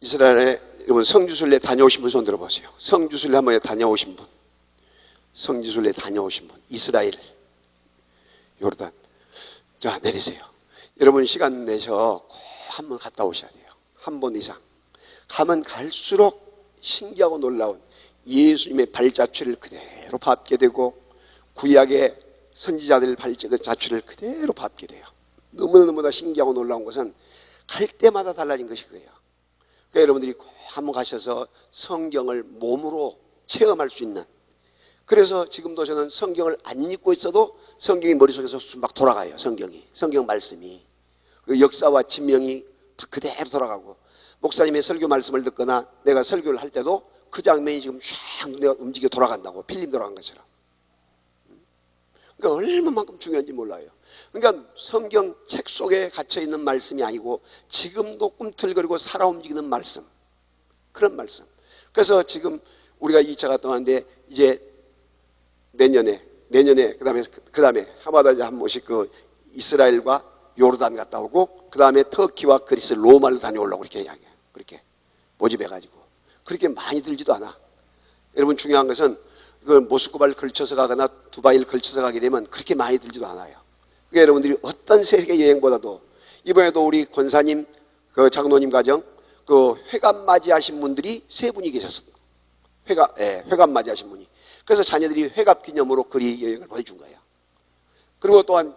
이스라엘에 여러분 성지순례 다녀오신 분 손 들어보세요. 성지순례 한번 다녀오신 분. 성지순례 다녀오신 분. 이스라엘 요르단. 자, 내리세요. 여러분 시간 내셔 꼭 한번 갔다 오셔야 돼요. 한 번 이상. 가면 갈수록 신기하고 놀라운 예수님의 발자취를 그대로 밟게 되고 구약의 선지자들 발자취를 그대로 밟게 돼요. 너무나 신기하고 놀라운 것은 갈 때마다 달라진 것이 그예요. 그러니까 여러분들이 꼭 한번 가셔서 성경을 몸으로 체험할 수 있는, 그래서 지금도 저는 성경을 안 읽고 있어도 성경이 머릿속에서 막 돌아가요. 성경 말씀이. 그 역사와 진명이 그대로 돌아가고, 목사님의 설교 말씀을 듣거나 내가 설교를 할 때도 그 장면이 지금 쫙 내가 움직여 돌아간다고, 필름 돌아간 것처럼. 그러니까 얼마만큼 중요한지 몰라요. 그러니까 성경 책 속에 갇혀있는 말씀이 아니고 지금도 꿈틀거리고 살아 움직이는 말씀, 그런 말씀. 그래서 지금 우리가 2차 갔다 왔는데 이제 내년에 그 다음에 하마다 한 번씩 그 이스라엘과 요르단 갔다 오고, 그 다음에 터키와 그리스 로마를 다녀오려고 그렇게 이야기해요. 그렇게 모집해가지고. 그렇게 많이 들지도 않아. 여러분 중요한 것은 그 모스크바를 걸쳐서 가거나 두바이를 걸쳐서 가게 되면 그렇게 많이 들지도 않아요. 그러니까 여러분들이 어떤 세계 여행보다도 이번에도 우리 권사님, 그 장로님 가정, 그 회관 맞이하신 분들이 3분이 계셨어요. 회관 맞이하신 분이. 그래서 자녀들이 회갑 기념으로 거리 여행을 보내준 거예요. 그리고 또한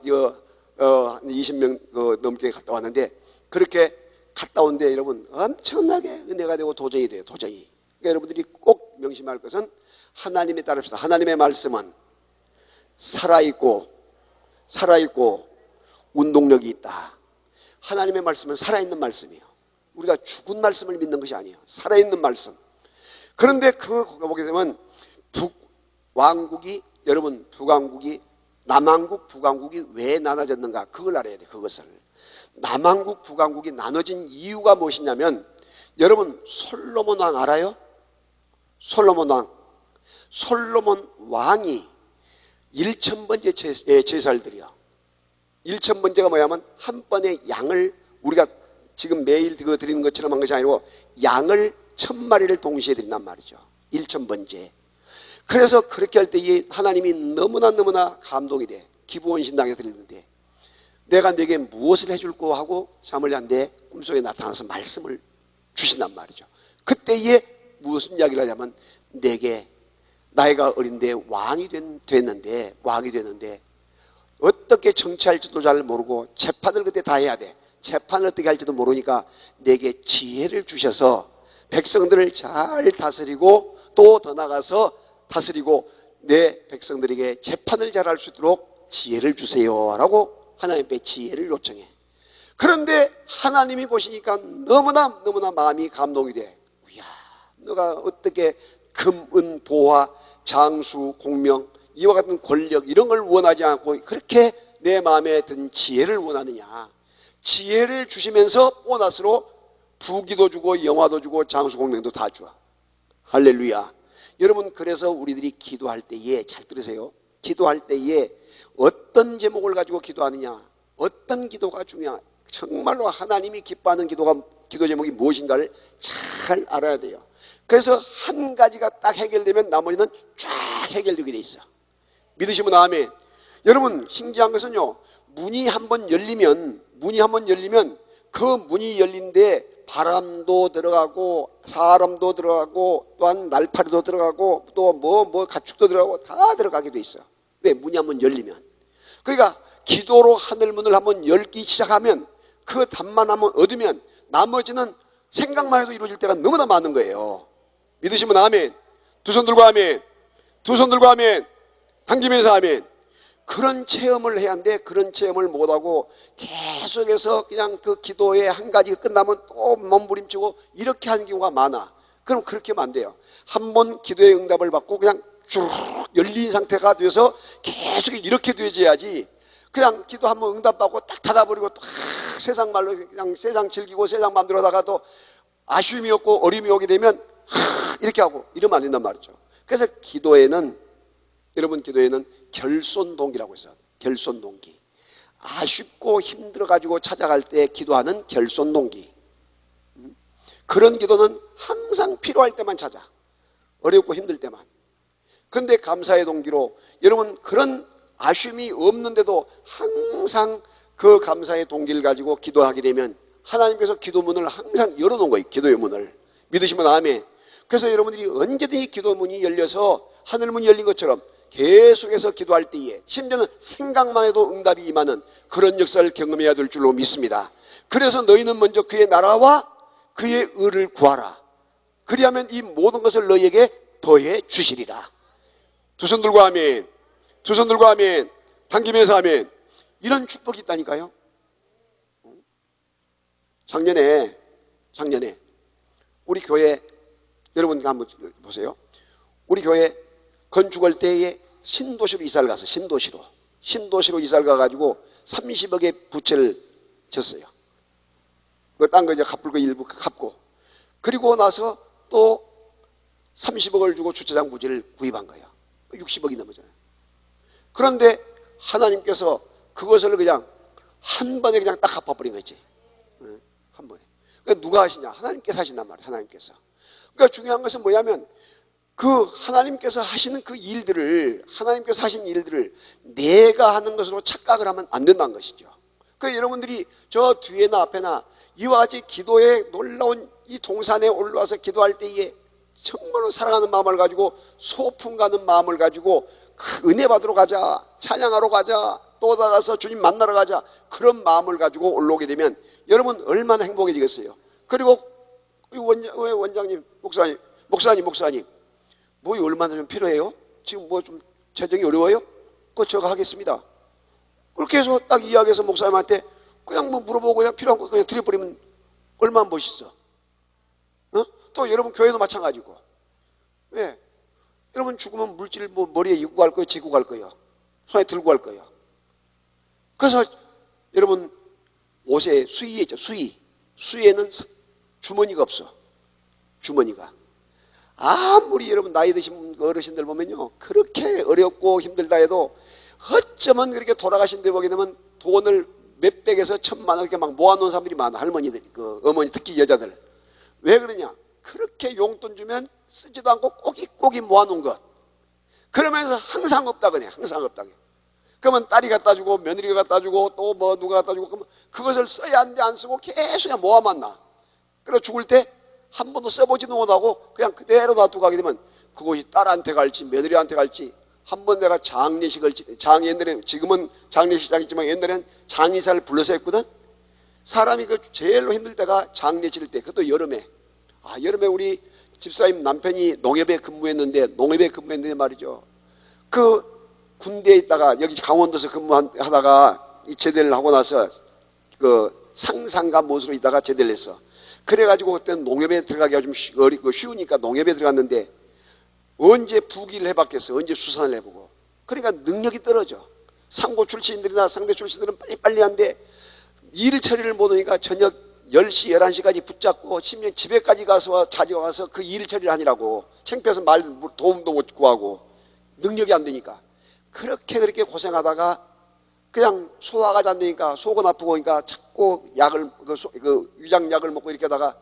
20명 넘게 갔다 왔는데, 그렇게 갔다 온데 여러분 엄청나게 은혜가 되고 도전이 돼요. 도전이. 그러니까 여러분들이 꼭 명심할 것은 하나님에 따릅시다. 하나님의 말씀은 살아있고 운동력이 있다. 하나님의 말씀은 살아있는 말씀이에요. 우리가 죽은 말씀을 믿는 것이 아니에요. 살아있는 말씀. 그런데 그거 보게 되면 여러분 북왕국이 남왕국 북왕국이 왜 나눠졌는가, 그걸 알아야 돼요. 그것을. 남왕국 북왕국이 나눠진 이유가 무엇이냐면, 여러분 솔로몬 왕 알아요? 솔로몬 왕이 1000번째 제사를 드려. 1000번째가 뭐냐면 한 번에 양을, 우리가 지금 매일 그거 드리는 것처럼 한 것이 아니고 양을 1000마리를 동시에 드린단 말이죠. 1000번째. 그래서 그렇게 할 때 하나님이 너무나 감동이 돼. 기브온신당에 드리는데 내가 네게 무엇을 해줄까 하고 잠을 잔데 꿈속에 나타나서 말씀을 주신단 말이죠. 그때에 무슨 이야기를 하냐면, 내게 나이가 어린데 왕이 됐는데 어떻게 정치할지도 잘 모르고 재판을 그때 다 해야 돼. 재판을 어떻게 할지도 모르니까 내게 지혜를 주셔서 백성들을 잘 다스리고 또 더 나가서 다스리고 내 백성들에게 재판을 잘할 수 있도록 지혜를 주세요 라고 하나님께 지혜를 요청해. 그런데 하나님이 보시니까 너무나 마음이 감동이 돼. 이야, 너가 어떻게 금, 은, 보화, 장수, 공명, 이와 같은 권력 이런 걸 원하지 않고 그렇게 내 마음에 든 지혜를 원하느냐. 지혜를 주시면서 보너스로 부귀도 주고 영화도 주고 장수, 공명도 다 줘. 할렐루야. 여러분, 그래서 우리들이 기도할 때에, 잘 들으세요. 기도할 때에 어떤 제목을 가지고 기도하느냐, 어떤 기도가 중요한, 정말로 하나님이 기뻐하는 기도 제목이 무엇인가를 잘 알아야 돼요. 그래서 한 가지가 딱 해결되면 나머지는 쫙 해결되게 돼 있어. 믿으시면 아멘. 여러분, 신기한 것은요, 문이 한번 열리면 그 문이 열린데 바람도 들어가고 사람도 들어가고 또한 날파리도 들어가고 또 가축도 들어가고 다 들어가게 돼 있어요. 왜? 문이 한번 열리면. 그러니까 기도로 하늘문을 한번 열기 시작하면, 그 답만 한번 얻으면 나머지는 생각만 해도 이루어질 때가 너무나 많은 거예요. 믿으시면 아멘. 두 손 들고 아멘. 두 손 들고 아멘. 당기면서 아멘. 그런 체험을 해야 하는데 그런 체험을 못하고 계속해서 그냥 그 기도의 한 가지가 끝나면 또 몸부림치고 이렇게 하는 경우가 많아. 그럼 그렇게 하면 안 돼요. 한번 기도의 응답을 받고 그냥 쭉 열린 상태가 돼서 계속 이렇게 되어야지, 그냥 기도 한번 응답받고 딱 닫아버리고 또 세상 말로 그냥 세상 즐기고 세상 만들어다가 또 아쉬움이 없고 어려움이 오게 되면 이렇게 하고 이러면 안 된단 말이죠. 그래서 여러분 기도에는 결손동기라고 있어요. 결손동기. 아쉽고 힘들어가지고 찾아갈 때 기도하는 결손동기. 그런 기도는 항상 필요할 때만 찾아. 어렵고 힘들 때만. 그런데 감사의 동기로 여러분 그런 아쉬움이 없는데도 항상 그 감사의 동기를 가지고 기도하게 되면 하나님께서 기도문을 항상 열어놓은 거예요. 기도의 문을. 믿으시면 아멘. 그래서 여러분들이 언제든지 기도문이 열려서 하늘문이 열린 것처럼 계속해서 기도할 때에 심지어는 생각만 해도 응답이 임하는 그런 역사를 경험해야 될 줄로 믿습니다. 그래서 너희는 먼저 그의 나라와 그의 의를 구하라. 그리하면 이 모든 것을 너희에게 더해 주시리라. 두 손 들고 아멘. 두 손 들고 아멘. 당기면서 아멘. 이런 축복이 있다니까요. 작년에 우리 교회 여러분 한번 보세요. 우리 교회 건축할 때에 신도시로 이사를 가서 신도시로 이사를 가가지고 30억의 부채를 졌어요. 그 딴 거 이제 갚을 거 일부 갚고 그리고 나서 또 30억을 주고 주차장 부지를 구입한 거예요. 60억이 넘어잖아요. 그런데 하나님께서 그것을 그냥 한 번에 그냥 딱 갚아버린 거지. 한 번에. 그러니까 누가 하시냐? 하나님께서 하신단 말이에요. 하나님께서. 그러니까 중요한 것은 뭐냐면 그 하나님께서 하시는 그 일들을 하나님께서 하신 일들을 내가 하는 것으로 착각을 하면 안 된다는 것이죠. 그러니까 여러분들이 저 뒤에나 앞에나 이와 같이 기도에 놀라운 이 동산에 올라와서 기도할 때에 정말로 사랑하는 마음을 가지고 소풍 가는 마음을 가지고 은혜 받으러 가자, 찬양하러 가자, 또 나가서 주님 만나러 가자 그런 마음을 가지고 올라오게 되면 여러분 얼마나 행복해지겠어요. 그리고 원장님, 목사님 뭐 얼마나 좀 필요해요? 지금 뭐 좀 재정이 어려워요? 그거 제가 하겠습니다. 그렇게 해서 딱 이야기해서 목사님한테 그냥 뭐 물어보고 그냥 필요한 거 그냥 드려버리면 얼마나 멋있어. 또 여러분 교회도 마찬가지고. 왜? 여러분 죽으면 물질 뭐 머리에 입고 갈 거예요? 지고 갈 거예요? 손에 들고 갈 거예요? 그래서 여러분 옷에 수의 있죠. 수의에는 주머니가 없어. 주머니가. 아무리 여러분 나이 드신 어르신들 보면요. 그렇게 어렵고 힘들다 해도 어쩌면 그렇게 돌아가신 데 보게 되면 돈을 몇백에서 천만 원 이렇게 막 모아놓은 사람들이 많아. 할머니들, 그 어머니 특히 여자들. 왜 그러냐? 그렇게 용돈 주면 쓰지도 않고 꼬깃꼬깃 모아놓은 것. 그러면서 항상 없다 그래. 항상 없다 그래. 그러면 딸이 갖다 주고 며느리가 갖다 주고 또 뭐 누가 갖다 주고 그러면 그것을 써야 하는데 안 쓰고 계속 그냥 모아만 놔. 그리고 죽을 때 한 번도 써보지도 못하고 그냥 그대로 놔두고 가게 되면 그것이 딸한테 갈지 며느리한테 갈지 한 번 내가 장례식을 옛날에 지금은 장례식장이지만 옛날엔 장의사를 불러서 했거든. 사람이 그 제일로 힘들 때가 장례 지를 때. 그것도 여름에. 여름에 우리 집사님 남편이 농협에 근무했는데 말이죠. 그 군대에 있다가 여기 강원도에서 근무하다가 이 제대를 하고 나서 그 상상가 못으로 있다가 제대를 했어. 그래가지고 그때는 농협에 들어가기가 좀 쉬우니까 농협에 들어갔는데 언제 부기를 해봤겠어. 언제 수산을 해보고. 그러니까 능력이 떨어져. 상고 출신들이나 상대 출신들은 빨리 한데 일 처리를 못하니까 저녁 10시, 11시까지 붙잡고 심지어 집에까지 가서 찾아와서 그 일 처리를 하니라고. 창피해서 도움도 못 구하고 능력이 안 되니까. 그렇게 고생하다가 그냥 소화가 안 되니까 속은 아프고 그러니까 자꾸 약을 위장약을 먹고 이렇게 하다가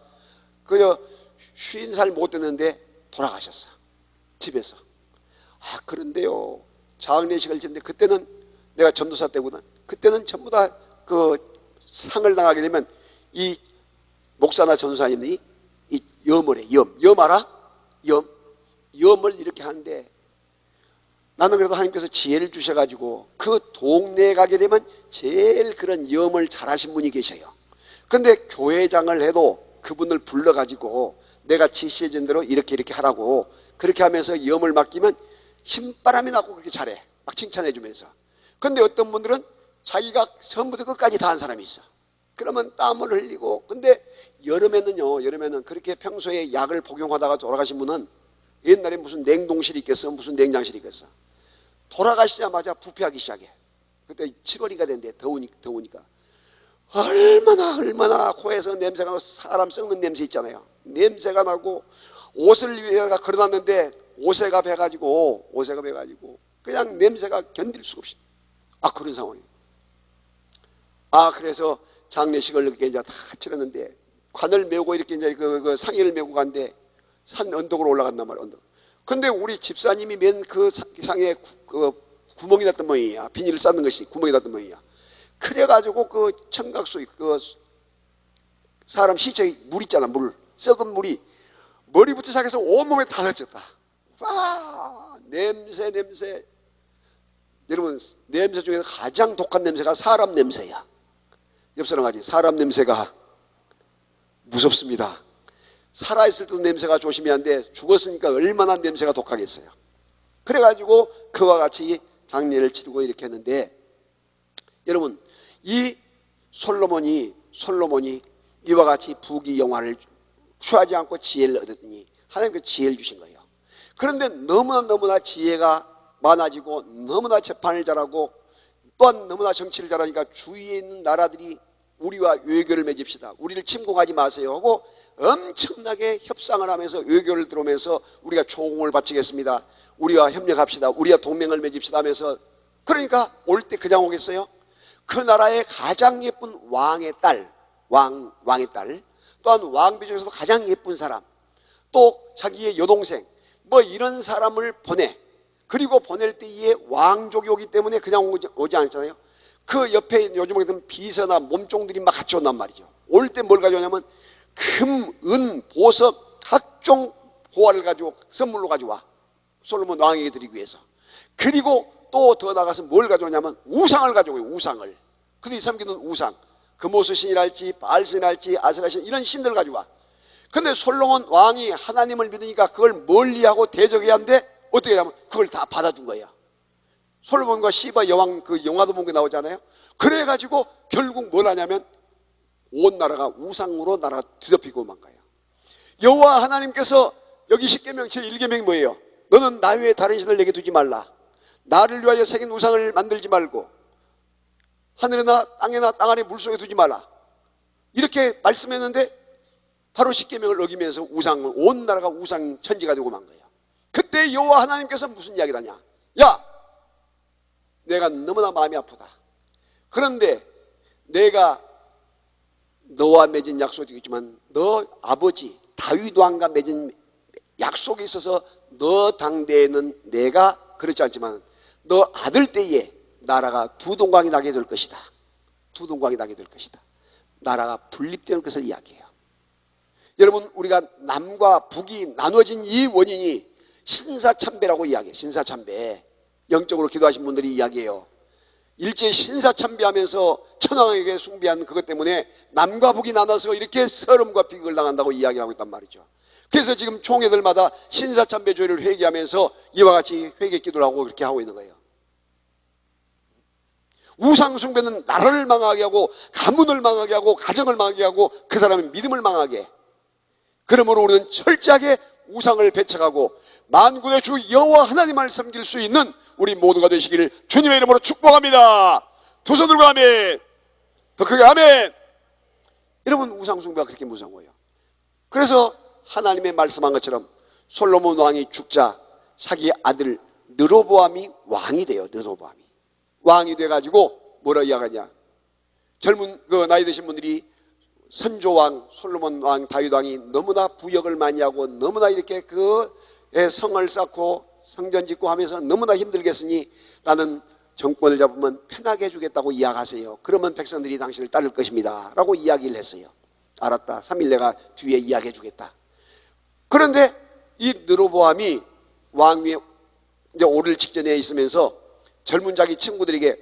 그저 50살 못 됐는데 돌아가셨어. 집에서. 그런데요. 장례식을 지는데 그때는 내가 전도사 때거든. 그때는 전부 다 그 상을 당하게 되면 이 목사나 전도사님이 이 염을 해. 염 알아? 염을 이렇게 하는데 나는 그래도 하나님께서 지혜를 주셔가지고 그 동네에 가게 되면 제일 그런 염을 잘하신 분이 계셔요. 근데 교회장을 해도 그분을 불러가지고 내가 지시해준 대로 이렇게 하라고 그렇게 하면서 염을 맡기면 신바람이 나고 그렇게 잘해. 막 칭찬해주면서. 근데 어떤 분들은 자기가 처음부터 끝까지 다 한 사람이 있어. 그러면 땀을 흘리고. 근데 여름에는 그렇게 평소에 약을 복용하다가 돌아가신 분은 옛날에 무슨 냉동실이 있겠어? 무슨 냉장실이 있겠어? 돌아가시자마자 부패하기 시작해. 그때 7월이가 된대. 더우니까. 얼마나 코에서 냄새가 나고 사람 썩는 냄새 있잖아요. 냄새가 나고 옷을 위에가 걸어놨는데 옷에가 배가지고 그냥 냄새가 견딜 수가 없이. 그런 상황이에요. 그래서 장례식을 이렇게 이제 다 치렀는데 관을 메고 이렇게 이제 그 상의를 메고 간데 산 언덕으로 올라간단 말이야. 언덕. 근데 우리 집사님이 맨 그 상에 구멍이 났던 모양이야. 비닐을 쌓는 것이 구멍이 났던 모양이야. 그래가지고 그 청각수 그 사람 시체 물 있잖아. 물 썩은 물이 머리부터 시작해서 온몸에 다 젖었다. 와 냄새. 여러분 냄새 중에서 가장 독한 냄새가 사람 냄새야. 옆 사람 하지. 사람 냄새가 무섭습니다. 살아있을 때도 냄새가 조심해야 하는데 죽었으니까 얼마나 냄새가 독하겠어요. 그래가지고 그와 같이 장례를 치르고 이렇게 했는데, 여러분 이 솔로몬이 이와 같이 부귀영화를 취하지 않고 지혜를 얻었더니 하나님께서 지혜를 주신 거예요. 그런데 너무나 지혜가 많아지고 너무나 재판을 잘하고 또한 너무나 정치를 잘하니까 주위에 있는 나라들이 우리와 외교를 맺읍시다, 우리를 침공하지 마세요 하고 엄청나게 협상을 하면서 외교를 들어오면서 우리가 총을 바치겠습니다, 우리와 협력합시다, 우리와 동맹을 맺읍시다 하면서, 그러니까 올 때 그냥 오겠어요? 그 나라의 가장 예쁜 왕의 딸, 왕의 딸, 또한 왕비 중에서도 가장 예쁜 사람, 또 자기의 여동생, 뭐 이런 사람을 보내. 그리고 보낼 때에 왕족이 오기 때문에 그냥 오지 않잖아요. 그 옆에 요즘 같은 비서나 몸종들이 막 같이 온단 말이죠. 올 때 뭘 가져오냐면 금, 은, 보석, 각종 보화를 가지고 선물로 가져와. 솔로몬 왕에게 드리기 위해서. 그리고 또 더 나가서 뭘 가져오냐면 우상을 가져오고요. 우상을. 그들이 섬기는 우상. 금오수 신이랄지 바알신이랄지 아세라신 이런 신들을 가져와. 근데 솔로몬 왕이 하나님을 믿으니까 그걸 멀리하고 대적해야 하는데 어떻게 하냐면 그걸 다 받아준 거야. 솔로몬과 시바 여왕 그 영화도 본 게 나오잖아요. 그래가지고 결국 뭘 하냐면 온 나라가 우상으로 나라가 뒤덮이고 만 거예요. 여호와 하나님께서 여기 10계명 제1계명이 뭐예요? 너는 나 외에 다른 신을 내게 두지 말라. 나를 위하여 새긴 우상을 만들지 말고 하늘이나 땅에나 땅 안에 물속에 두지 말라. 이렇게 말씀했는데 바로 10계명을 어기면서 우상을, 온 나라가 우상 천지가 되고 만 거예요. 그때 여호와 하나님께서 무슨 이야기를 하냐? 야! 내가 너무나 마음이 아프다. 그런데 내가 너와 맺은 약속이 있지만 너 아버지 다윗 왕과 맺은 약속이 있어서 너 당대에는 내가 그렇지 않지만 너 아들 때에 나라가 두 동강이 나게 될 것이다. 두 동강이 나게 될 것이다. 나라가 분립되는 것을 이야기해요. 여러분 우리가 남과 북이 나눠진 이 원인이 신사참배라고 이야기해요. 신사참배. 영적으로 기도하신 분들이 이야기해요. 일제히 신사참배하면서 천황에게 숭배한 그것 때문에 남과 북이 나눠서 이렇게 서름과 비극을 당한다고 이야기하고 있단 말이죠. 그래서 지금 총회들마다 신사참배주의를 회개하면서 이와 같이 회개 기도를 하고 그렇게 하고 있는 거예요. 우상숭배는 나라를 망하게 하고 가문을 망하게 하고 가정을 망하게 하고 그 사람의 믿음을 망하게 해. 그러므로 우리는 철저하게 우상을 배척하고 만군의 주 여호와 하나님을 섬길 수 있는 우리 모두가 되시기를 주님의 이름으로 축복합니다. 두 손 들고 아멘. 더 크게 아멘. 여러분 우상숭배가 그렇게 무서운 거예요. 그래서 하나님의 말씀한 것처럼 솔로몬 왕이 죽자 자기 아들 느로보암이 왕이 돼요. 느로보암이 왕이 돼가지고 뭐라 이야기하냐? 젊은 그 나이 드신 분들이 선조왕 솔로몬 왕 다윗 왕이 너무나 부역을 많이 하고 너무나 이렇게 그 성을 쌓고 성전 짓고 하면서 너무나 힘들겠으니 나는 정권을 잡으면 편하게 해주겠다고 이야기하세요. 그러면 백성들이 당신을 따를 것입니다 라고 이야기를 했어요. 알았다. 3일 내가 뒤에 이야기해 주겠다. 그런데 이 느로보암이 왕위에 이제 오를 직전에 있으면서 젊은 자기 친구들에게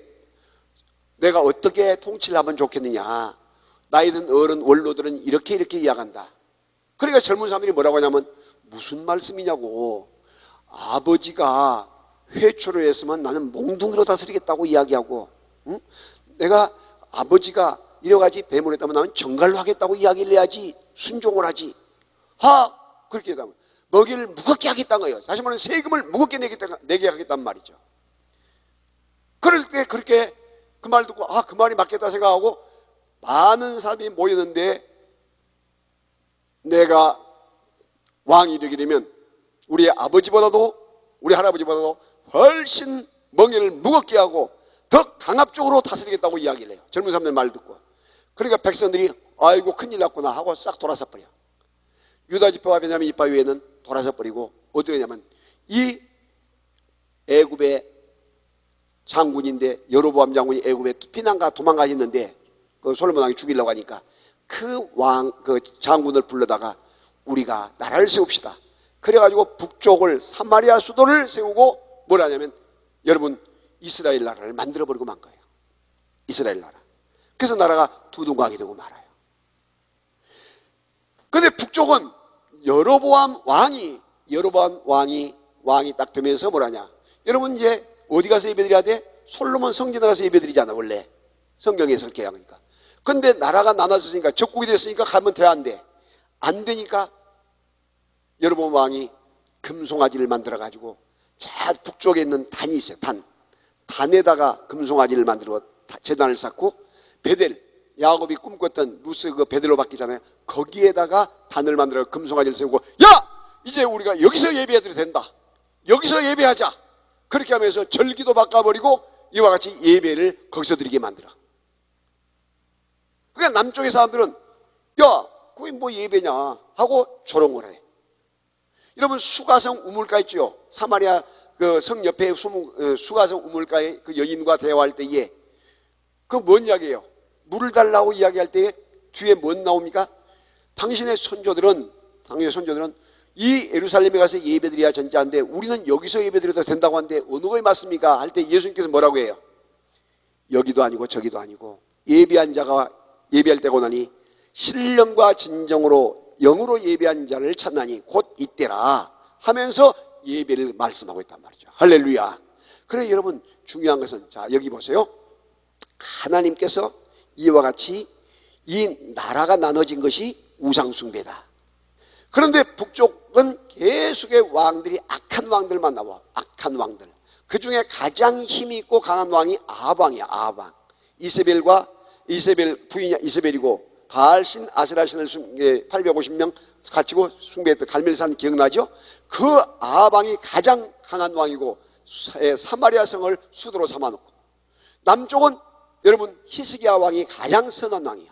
내가 어떻게 통치를 하면 좋겠느냐, 나이 든 어른 원로들은 이렇게 이야기한다. 그러니까 젊은 사람들이 뭐라고 하냐면 무슨 말씀이냐고, 아버지가 회초를 했으면 나는 몽둥이로 다스리겠다고 이야기하고, 응? 내가 아버지가 이래가지 뱀을 했다면 나는 정갈로 하겠다고 이야기를 해야지 순종을 하지. 그렇게 하면 먹이를 무겁게 하겠다는 거예요. 다시 말하면 세금을 무겁게 내게 하겠단 말이죠. 그럴 때 그렇게 그 말 듣고 그 말이 맞겠다 생각하고 많은 사람이 모였는데, 내가 왕이 되게 되면 우리 아버지보다도 우리 할아버지보다도 훨씬 멍에를 무겁게 하고 더 강압적으로 다스리겠다고 이야기를 해요. 젊은 사람들 말 듣고. 그러니까 백성들이 아이고 큰일 났구나 하고 싹 돌아서 버려. 유다 지파와 베냐민 지파 외에는 돌아서 버리고 어떻게 하냐면 이 애굽의 장군인데 여로보암 장군이 애굽에 피난가 도망가셨는데 그 솔로몬 왕이 죽이려고 하니까 그 장군을 불러다가 우리가 나라를 세웁시다. 그래가지고 북쪽을 사마리아 수도를 세우고 뭘 하냐면 여러분 이스라엘 나라를 만들어버리고 만 거예요. 이스라엘 나라. 그래서 나라가 두둥강이 되고 말아요. 근데 북쪽은 여로보암 왕이 딱 되면서 뭐라냐. 여러분 이제 어디 가서 예배드려야 돼? 솔로몬 성전에 가서 예배드리잖아 원래. 성경에서 그렇게 하니까. 근데 나라가 나눠졌으니까 적국이 됐으니까 가면 돼 안 돼? 안 되니까 여로보암 왕이 금송아지를 만들어 가지고 저 북쪽에 있는 단이 있어요. 단에다가 금송아지를 만들어 제단을 쌓고 베델 야곱이 꿈꿨던 루스 그 베델로 바뀌잖아요. 거기에다가 단을 만들어 금송아지를 세우고 야! 이제 우리가 여기서 예배해도 된다. 여기서 예배하자. 그렇게 하면서 절기도 바꿔버리고 이와 같이 예배를 거기서 드리게 만들어. 그러니까 남쪽의 사람들은 야 그게 뭐 예배냐 하고 조롱을 해. 여러분 수가성 우물가 있죠. 사마리아 그 성 옆에 수가성 우물가에 그 여인과 대화할 때에 그 뭔 이야기예요? 물을 달라고 이야기할 때에 뒤에 뭔 나옵니까? 당신의 손조들은 이 예루살렘에 가서 예배드려야 전제한데 우리는 여기서 예배드려도 된다고 하는데 어느 거에 맞습니까? 할 때 예수님께서 뭐라고 해요? 여기도 아니고 저기도 아니고 예배한 자가 예배할 때고 나니 신령과 진정으로 영으로 예배한 자를 찾나니 곧 이때라 하면서 예배를 말씀하고 있단 말이죠. 할렐루야. 그래 여러분 중요한 것은 자 여기 보세요. 하나님께서 이와 같이 이 나라가 나눠진 것이 우상숭배다. 그런데 북쪽은 계속의 왕들이 악한 왕들만 나와. 악한 왕들. 그 중에 가장 힘이 있고 강한 왕이 아합왕이야. 아합왕. 이세벨 부인이 이세벨이고 바알신 아세라신을 850명 갖추고 숭배했던 갈멜산 기억나죠? 그 아합왕이 가장 강한 왕이고 사마리아 성을 수도로 삼아놓고 남쪽은 여러분 히스기야 왕이 가장 선한 왕이야.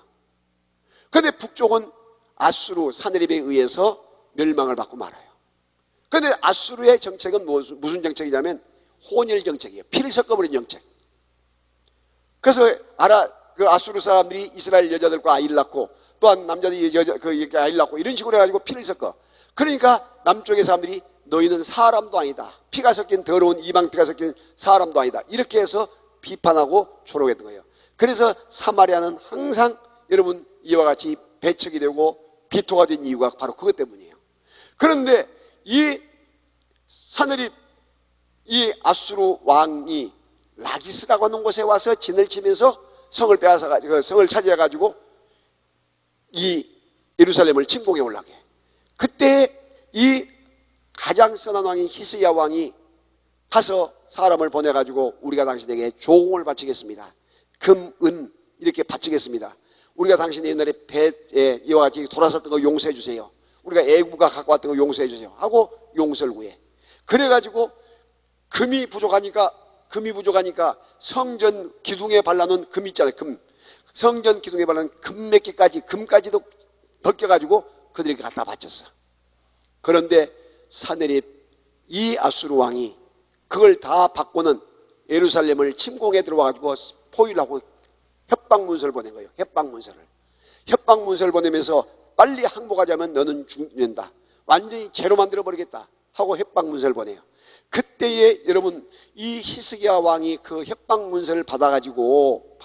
그런데 북쪽은 아수르 사네립에 의해서 멸망을 받고 말아요. 그런데 아수르의 정책은 무슨 정책이냐면 혼혈 정책이에요. 피를 섞어버린 정책. 그래서 그 아수르 사람들이 이스라엘 여자들과 아이를 낳고 또한 남자들이 아이를 낳고 이런 식으로 해가지고 피를 섞어. 그러니까 남쪽의 사람들이 너희는 사람도 아니다. 피가 섞인 더러운 이방 피가 섞인 사람도 아니다. 이렇게 해서 비판하고 조롱했던 거예요. 그래서 사마리아는 항상 여러분 이와 같이 배척이 되고 비토가 된 이유가 바로 그것 때문이에요. 그런데 이 사느립 이 아수르 왕이 라기스라고 하는 곳에 와서 진을 치면서 성을 빼앗아가지고 성을 차지해가지고 이 예루살렘을 침공해 올라게. 그때 이 가장 선한 왕인 히스기야 왕이 가서 사람을 보내가지고 우리가 당신에게 조공을 바치겠습니다. 금, 은 이렇게 바치겠습니다. 우리가 당신의 옛날에 배에 이와 같이 돌아섰던 거 용서해 주세요. 우리가 애구가 갖고 왔던 거 용서해 주세요. 하고 용서를 구해. 그래가지고 금이 부족하니까 성전 기둥에 발라놓은 금 있잖아요. 금. 성전 기둥에 발라놓은 금 몇 개까지 금까지도 벗겨가지고 그들에게 갖다 바쳤어. 그런데 사네립 이 아수르 왕이 그걸 다 받고는 예루살렘을 침공해 들어와가지고 포위하고 협박문서를 보낸 거예요. 협박문서를 보내면서 빨리 항복하자면 너는 죽는다. 완전히 죄로 만들어버리겠다 하고 협박문서를 보내요. 그때에 여러분 이 히스기야 왕이 그 협박문서를 받아가지고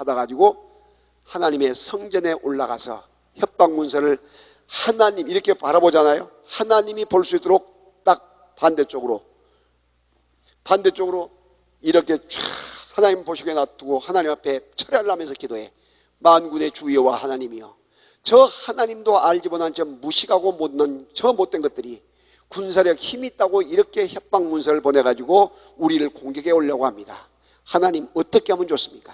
하나님의 성전에 올라가서 협박문서를 하나님 이렇게 바라보잖아요. 하나님이 볼 수 있도록 딱 반대쪽으로 이렇게 쫙 하나님 보시게 놔두고 하나님 앞에 철야를 하면서 기도해. 만군의 주 여호와 하나님이여, 저 하나님도 알지 못한 저 무식하고 못난 저 못된 것들이 군사력 힘이 있다고 이렇게 협박문서를 보내가지고 우리를 공격해 오려고 합니다. 하나님 어떻게 하면 좋습니까?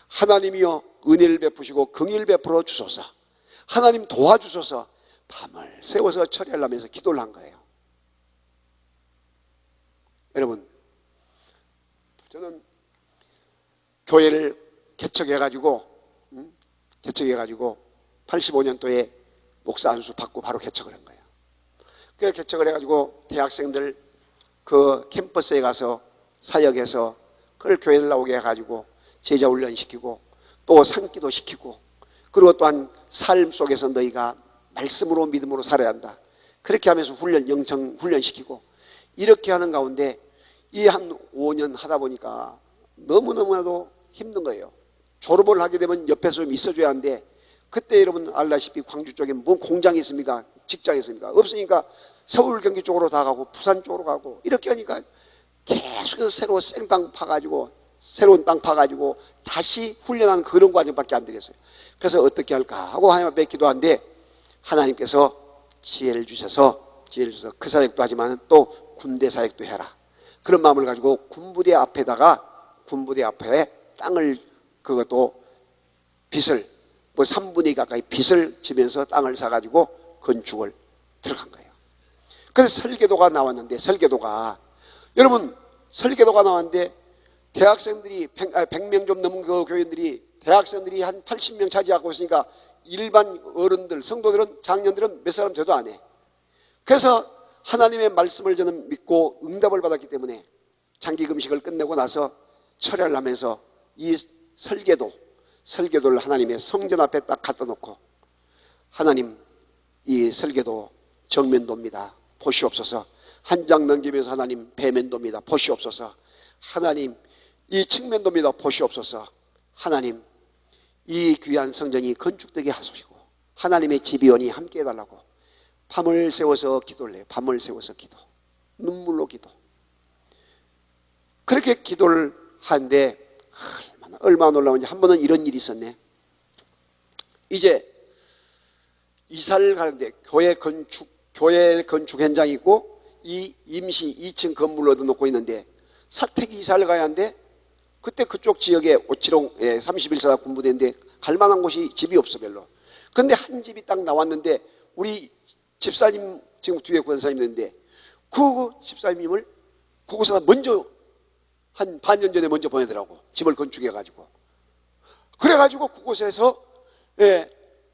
하나님이여 은혜를 베푸시고 긍휼 베풀어 주소서. 하나님 도와주소서. 밤을 새워서 철야를 하면서 기도를 한 거예요. 여러분, 저는 교회를 개척해가지고 85년도에 목사 안수 받고 바로 개척을 한 거예요. 그 개척을 해가지고 대학생들 그 캠퍼스에 가서 사역해서 그걸 교회를 나오게 해가지고 제자 훈련시키고 또 상기도 시키고 그리고 또한 삶 속에서 너희가 말씀으로 믿음으로 살아야 한다. 그렇게 하면서 영성 훈련시키고 이렇게 하는 가운데 이 한 5년 하다 보니까 너무너무나도 힘든 거예요. 졸업을 하게 되면 옆에서 좀 있어줘야 하는데 그때 여러분 알다시피 광주 쪽에 뭔 공장이 있습니까? 직장이 있습니까? 없으니까 서울 경기 쪽으로 다 가고 부산 쪽으로 가고 이렇게 하니까 계속해서 새로 생땅 파가지고 새로운 땅 파가지고 다시 훈련하는 그런 과정밖에 안 되겠어요. 그래서 어떻게 할까 하고 하나님 앞에 기도하는데 하나님께서 지혜를 주셔서 그 사역도 하지만 또 군대 사역도 해라. 그런 마음을 가지고 군부대 앞에 땅을 그것도 빚을 3분의 2 가까이 빚을 지면서 땅을 사가지고 건축을 들어간 거예요. 그래서 설계도가 나왔는데 여러분 설계도가 나왔는데 대학생들이 100명 좀 넘은 그 교인들이 대학생들이 한 80명 차지하고 있으니까 일반 어른들 성도들은 장년들은 몇 사람 돼도 안 해. 그래서 하나님의 말씀을 저는 믿고 응답을 받았기 때문에 장기 금식을 끝내고 나서 철야를 하면서 이 설계도를 하나님의 성전 앞에 딱 갖다 놓고 하나님 이 설계도 정면도입니다. 보시옵소서. 한 장 넘기면서 하나님 배면도입니다. 보시옵소서. 하나님 이 측면도입니다. 보시옵소서. 하나님 이 귀한 성전이 건축되게 하소시고 하나님의 집이오니 함께 해달라고 밤을 새워서 기도를 해요. 밤을 새워서 기도. 눈물로 기도. 그렇게 기도를 하는데 얼마나 놀라운지 한 번은 이런 일이 있었네. 이제 이사를 가는데 교회 건축 현장이 있고 이 임시 2층 건물로 놓고 있는데 사택 이사를 가야 하는데 그때 그쪽 지역에 오치롱 31사단 군부대인데 갈 만한 곳이 집이 없어 별로. 그런데 한 집이 딱 나왔는데 우리 집사님 지금 뒤에 권사님 있는데 그 집사님을 그곳에다 먼저 한 반년 전에 먼저 보내더라고. 집을 건축해가지고. 그래가지고 그곳에서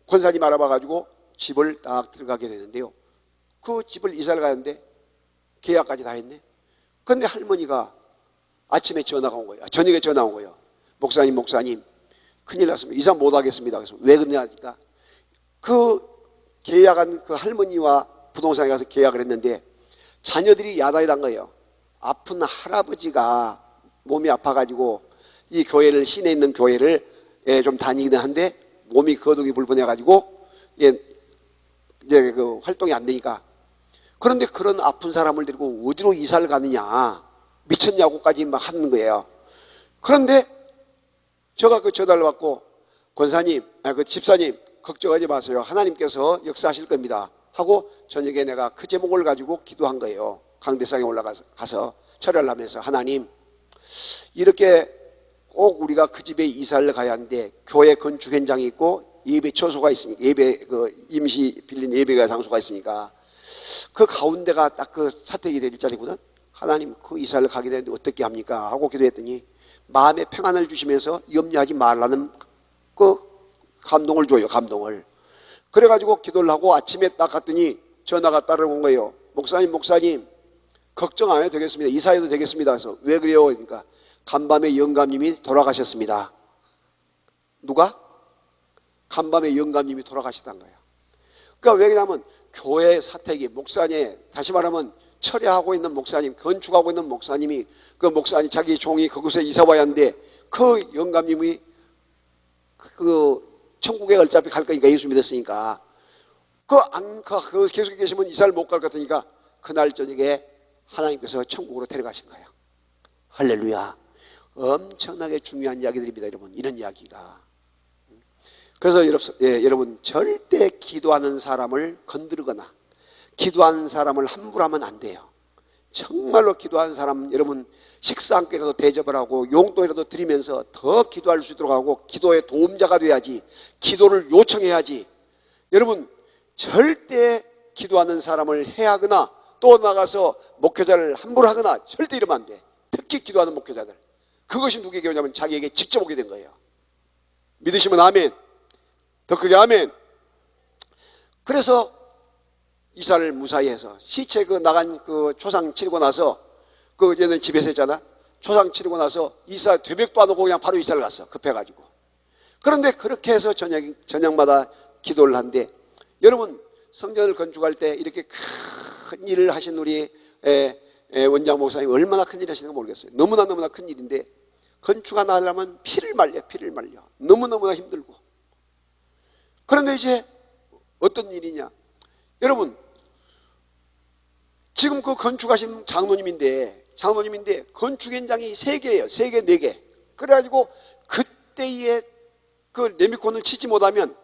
권사님 알아봐가지고 집을 딱 들어가게 되는데요. 그 집을 이사를 가는데 계약까지 다 했네. 그런데 할머니가 아침에 전화가 온 거예요. 저녁에 전화 온 거예요. 목사님 큰일 났습니다. 이사 못하겠습니다. 그래서 왜 그러냐니까 그 계약한 그 할머니와 부동산에 가서 계약을 했는데 자녀들이 야단이 난 거예요. 아픈 할아버지가 몸이 아파가지고 이 교회를 시내에 있는 교회를 좀 다니기는 한데 몸이 거동이 불편해가지고 이제 그 활동이 안 되니까 그런데 그런 아픈 사람을 데리고 어디로 이사를 가느냐 미쳤냐고까지 막 하는 거예요. 그런데 제가 그 전화를 받고 권사님, 그 집사님 걱정하지 마세요. 하나님께서 역사하실 겁니다. 하고 저녁에 내가 그 제목을 가지고 기도한 거예요. 강대상에 올라가서 철야를 하면서 하나님 이렇게 꼭 우리가 그 집에 이사를 가야 하는데 교회 건축 현장이 있고 예배 처소가 있으니까 임시 빌린 예배가 장소가 있으니까 그 가운데가 딱 그 사택이 될 자리거든. 하나님 그 이사를 가게 되는데 어떻게 합니까? 하고 기도했더니 마음의 평안을 주시면서 염려하지 말라는 그 감동을 줘요. 감동을. 그래가지고 기도를 하고 아침에 딱 갔더니 전화가 따라온 거예요. 목사님 걱정 안 해도 되겠습니다. 이사해도 되겠습니다. 그래서 왜 그래요? 그러니까 간밤에 영감님이 돌아가셨습니다. 누가? 간밤에 영감님이 돌아가셨다는 거예요. 그러니까 왜냐하면 교회 사택이 목사님 다시 말하면 철야하고 있는 목사님 건축하고 있는 목사님이 그 목사님 자기 종이 그곳에 이사 와야 하는데 그 영감님이 그 천국에 어차피 갈 거니까 예수 믿었으니까 그 계속 계시면 이사를 못 갈 것 같으니까 그날 저녁에 하나님께서 천국으로 데려가신 거예요. 할렐루야. 엄청나게 중요한 이야기들입니다. 여러분 이런 이야기가. 그래서 여러분 절대 기도하는 사람을 건드리거나 기도하는 사람을 함부로 하면 안 돼요. 정말로 기도하는 사람 여러분 식사 함께라도 대접을 하고 용돈이라도 드리면서 더 기도할 수 있도록 하고 기도의 도움자가 돼야지 기도를 요청해야지. 여러분 절대 기도하는 사람을 해하거나 또 나가서 목회자를 함부로 하거나 절대 이러면 안 돼. 특히 기도하는 목회자들. 그것이 누구에게 오냐면 자기에게 직접 오게 된 거예요. 믿으시면 아멘. 더 크게 아멘. 그래서 이사를 무사히 해서 시체 그 나간 그 초상 치르고 나서 그 얘는 집에서 했잖아. 초상 치르고 나서 이사 되백도 안 오고 그냥 바로 이사를 갔어. 급해가지고. 그런데 그렇게 해서 저녁마다 기도를 한데, 여러분 성전을 건축할 때 이렇게 큰 일을 하신 우리 원장 목사님 얼마나 큰 일 하시는가 모르겠어요. 너무나 큰 일인데 건축 하나 하려면 피를 말려. 너무너무나 힘들고. 그런데 이제 어떤 일이냐. 여러분 지금 그 건축하신 장로님인데 건축 현장이 3개예요. 3개, 4개. 그래가지고 그때에 그 레미콘을 치지 못하면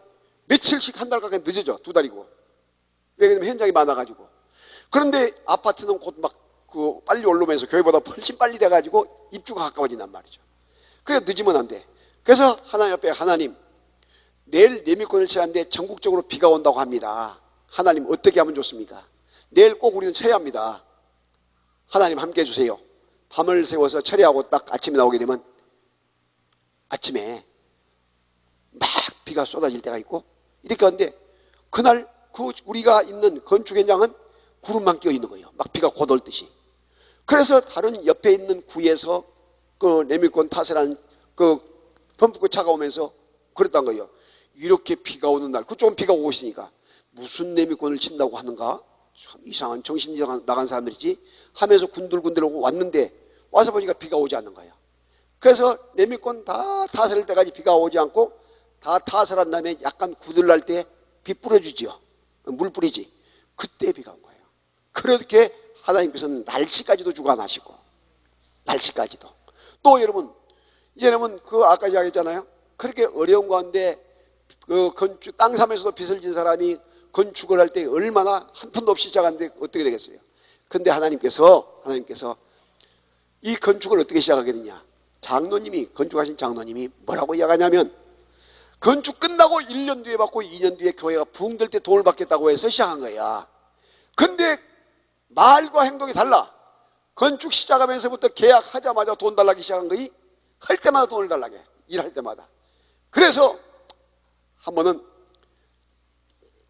며칠씩 한 달 가까이 늦어져. 2달이고. 왜냐면 현장이 많아가지고. 그런데 아파트는 곧 막 그 빨리 올라오면서 교회보다 훨씬 빨리 돼가지고 입주가 가까워진단 말이죠. 그래 늦으면 안 돼. 그래서 하나님 앞에 하나님 내일 레미콘을 쳐야하는데 전국적으로 비가 온다고 합니다. 하나님 어떻게 하면 좋습니까? 내일 꼭 우리는 쳐야 합니다. 하나님 함께 해주세요. 밤을 새워서 처리하고 딱 아침에 나오게 되면 아침에 막 비가 쏟아질 때가 있고 이렇게 하는데 그날 그 우리가 있는 건축 현장은 구름만 끼어 있는 거예요. 막 비가 곧 올 듯이. 그래서 다른 옆에 있는 구에서 그 레미콘 탓을 그 펌프고 차가 오면서 그랬단 거예요. 이렇게 비가 오는 날, 그쪽은 비가 오고 있으니까 무슨 레미콘을 친다고 하는가? 참 이상한 정신이 나간 사람들이지 하면서 군들군들 왔는데 와서 보니까 비가 오지 않는 거예요. 그래서 레미콘 다 타설 때까지 비가 오지 않고 다 타설한 다음에 약간 굳을날 때 비 뿌려주지요. 물 뿌리지. 그때 비가 온 거예요. 그렇게 하나님께서는 날씨까지도 주관하시고 날씨까지도. 또 여러분 그 아까 이야기했잖아요. 그렇게 어려운 가운데 그 건축 땅 삼에서도 빚을 진 사람이 건축을 할 때 얼마나 한 푼도 없이 시작하는데 어떻게 되겠어요? 근데 하나님께서 이 건축을 어떻게 시작하게 되냐? 건축하신 장로님이 뭐라고 이야기하냐면 건축 끝나고 1년 뒤에 받고 2년 뒤에 교회가 부흥될 때 돈을 받겠다고 해서 시작한 거야. 근데 말과 행동이 달라. 건축 시작하면서부터 계약하자마자 돈 달라기 시작한 거이 할 때마다 돈을 달라게. 일할 때마다. 그래서 한 번은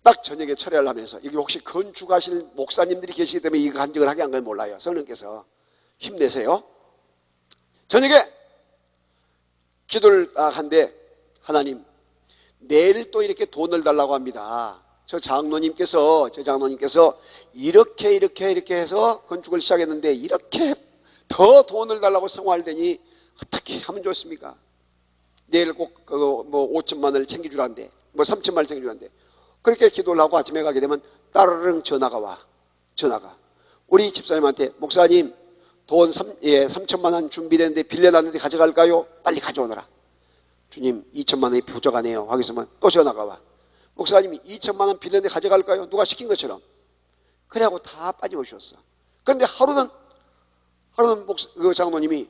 딱 저녁에 철회를 하면서 여기 혹시 건축하실 목사님들이 계시기 때문에 이 간증을 하게 한 건 몰라요. 성령께서 힘내세요. 저녁에 기도를 한데 하나님 내일 또 이렇게 돈을 달라고 합니다. 저 장로님께서 이렇게 해서 건축을 시작했는데 이렇게 더 돈을 달라고 성화하더니 어떻게 하면 좋습니까? 내일 꼭 뭐 5천만 원을 챙겨주라는데 뭐 3천만 원을 챙겨주라는데 그렇게 기도를 하고 아침에 가게 되면 따르릉 전화가 와. 우리 집사님한테 목사님 돈 3천만 원 준비됐는데 빌려놨는데 가져갈까요? 빨리 가져오너라. 주님 2천만 원이 부족하네요. 하겠으면 또 전화가 와. 목사님이 2천만 원 빌렸는데 가져갈까요? 누가 시킨 것처럼. 그래하고 다 빠져오셨어. 그런데 하루는 그 장로님이